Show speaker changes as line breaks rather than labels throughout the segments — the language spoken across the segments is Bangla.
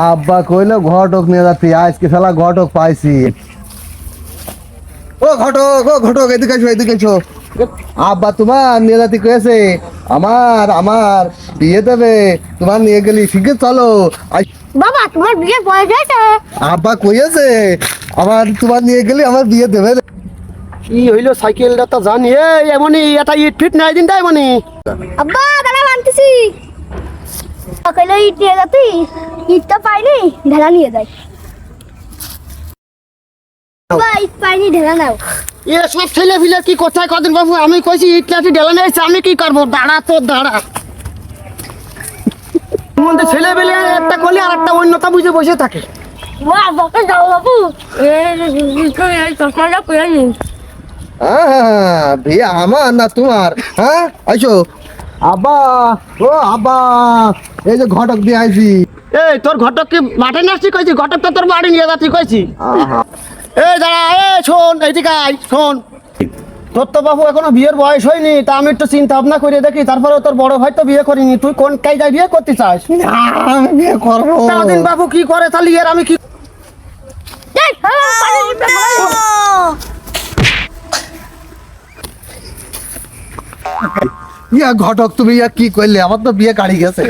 আব্বা কইলো ঘটক নিয়ে যাচ্ছি, আজকে শালা ঘটক পাইছি। ও ঘটক এদিকে এসো, এদিকে এসো। আব্বা তোমার নিয়ে যাচ্ছি কয়েছে, আমার আমার বিয়ে দেবে, তোমার নিয়ে গেলি ঠিক আছে চলো।
বাবা তোমার বিয়ে বয়স হয়েছে?
আব্বা কইছে আমার তোমার নিয়ে গেলি আমার বিয়ে দেবে।
কি হইলো সাইকেলটা তো জানি এমনই এটা ইট ফিট নাই দিন এমনই।
আব্বা দাঁড়া আনতেছি। সকালে ইট নিয়ে যাতি, ইটটা পাইনি ঢেলা নিয়ে যাই। বাবা ইট পাইনি ঢেলা নাও।
এ সব ছেলে ফিলে কি কোথায় কদিন বাবু আমি কইছি ইট লাঠি ঢেলা নিয়েছে, আমি কি করবো? দাঁড়া তো দাঁড়া। মধ্যে ছেলে পেলে একটা করলে আর একটা অন্যতা বুঝে বসে থাকে।
বাবা যাও বাবু, এই চশমাটা পরে নি।
বিয়ে আমার না তোমার? হ্যাঁ আইসো। আব্বা, ও আব্বা, এই যে ঘটক দিয়ে আইছি।
এই তোর ঘটক কি মাঠে নাচছি কইছি? ঘটক তো তোর বাড়ি নিয়ে যাচ্ছি কইছি। এই দাঁড়া, শোন এইদিকে আয়, শোন। তোর তো বাবু এখনো বিয়ের বয়স হয়নি, তা আমি একটু চিন্তা ভাবনা করে দেখি। তারপরে তোর বড় ভাই তো বিয়ে করিনি, তুই কোন কায়দায় বিয়ে করতে চাস?
আমি বিয়ে করবো।
সারাদিন বাবু কি করে তাহলে এর আমি কি?
ইয়া ঘটক তুমি ইয়া কি করলে? আমার তো বিয়ে কাড়ি গেছে,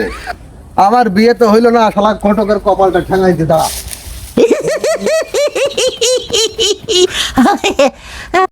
আমার বিয়ে তো হইলো না। শালা ঘটকের কপালটা ঠেঙাইতে দাঁড়া।